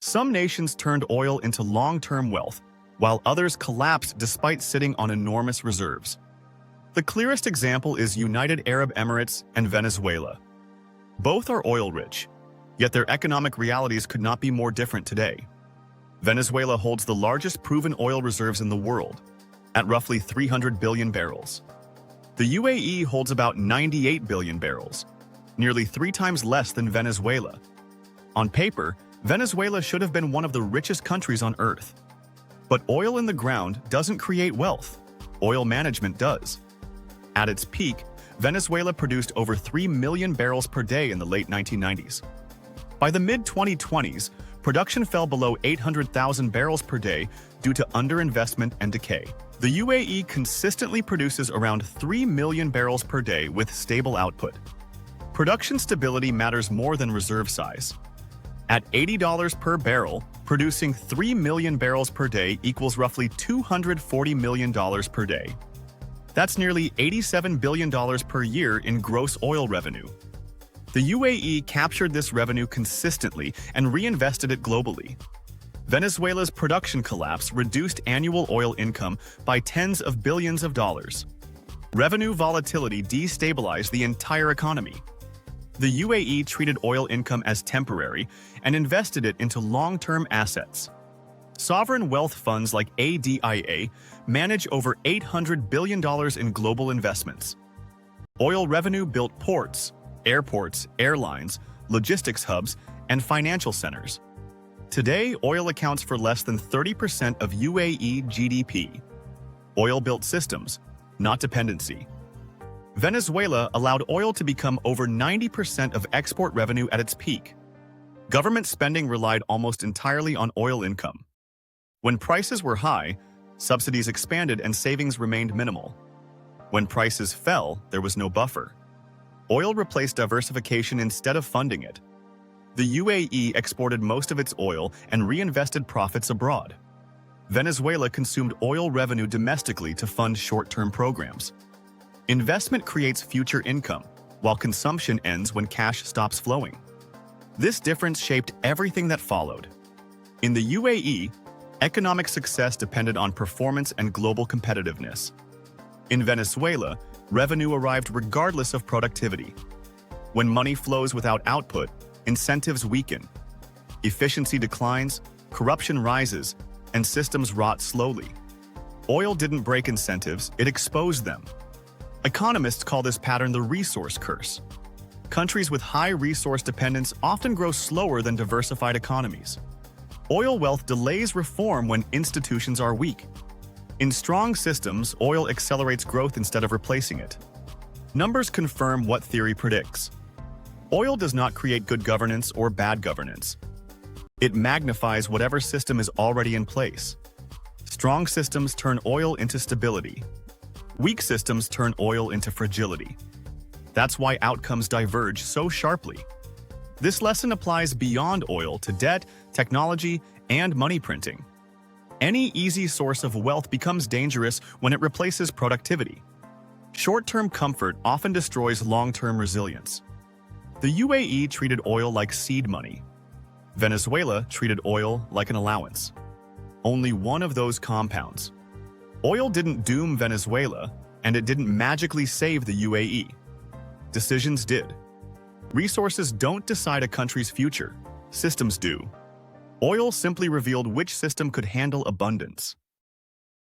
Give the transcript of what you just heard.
Some nations turned oil into long-term wealth, while others collapsed despite sitting on enormous reserves. The clearest example is United Arab Emirates and Venezuela. Both are oil-rich, yet their economic realities could not be more different today. Venezuela holds the largest proven oil reserves in the world, at roughly 300 billion barrels. The UAE holds about 98 billion barrels, nearly 3 times less than Venezuela. On paper, Venezuela should have been one of the richest countries on Earth. But oil in the ground doesn't create wealth. Oil management does. At its peak, Venezuela produced over 3 million barrels per day in the late 1990s. By the mid-2020s, production fell below 800,000 barrels per day due to underinvestment and decay. The UAE consistently produces around 3 million barrels per day with stable output. Production stability matters more than reserve size. At $80 per barrel, producing 3 million barrels per day equals roughly $240 million per day. That's nearly $87 billion per year in gross oil revenue. The UAE captured this revenue consistently and reinvested it globally. Venezuela's production collapse reduced annual oil income by tens of billions of dollars. Revenue volatility destabilized the entire economy. The UAE treated oil income as temporary and invested it into long-term assets. Sovereign wealth funds like ADIA manage over $800 billion in global investments. Oil revenue built ports, airports, airlines, logistics hubs, and financial centers. Today, oil accounts for less than 30% of UAE GDP. Oil built systems, not dependency. Venezuela allowed oil to become over 90% of export revenue at its peak. Government spending relied almost entirely on oil income. When prices were high, subsidies expanded and savings remained minimal. When prices fell, there was no buffer. Oil replaced diversification instead of funding it. The UAE exported most of its oil and reinvested profits abroad. Venezuela consumed oil revenue domestically to fund short-term programs. Investment creates future income, while consumption ends when cash stops flowing. This difference shaped everything that followed. In the UAE, economic success depended on performance and global competitiveness. In Venezuela, revenue arrived regardless of productivity. When money flows without output, incentives weaken. Efficiency declines, corruption rises, and systems rot slowly. Oil didn't break incentives, it exposed them. Economists call this pattern the resource curse. Countries with high resource dependence often grow slower than diversified economies. Oil wealth delays reform when institutions are weak. In strong systems, oil accelerates growth instead of replacing it. Numbers confirm what theory predicts. Oil does not create good governance or bad governance. It magnifies whatever system is already in place. Strong systems turn oil into stability. Weak systems turn oil into fragility. That's why outcomes diverge so sharply. This lesson applies beyond oil to debt, technology, and money printing. Any easy source of wealth becomes dangerous when it replaces productivity. Short-term comfort often destroys long-term resilience. The UAE treated oil like seed money. Venezuela treated oil like an allowance. Only one of those compounds. Oil didn't doom Venezuela, and it didn't magically save the UAE. Decisions did. Resources don't decide a country's future, systems do. Oil simply revealed which system could handle abundance.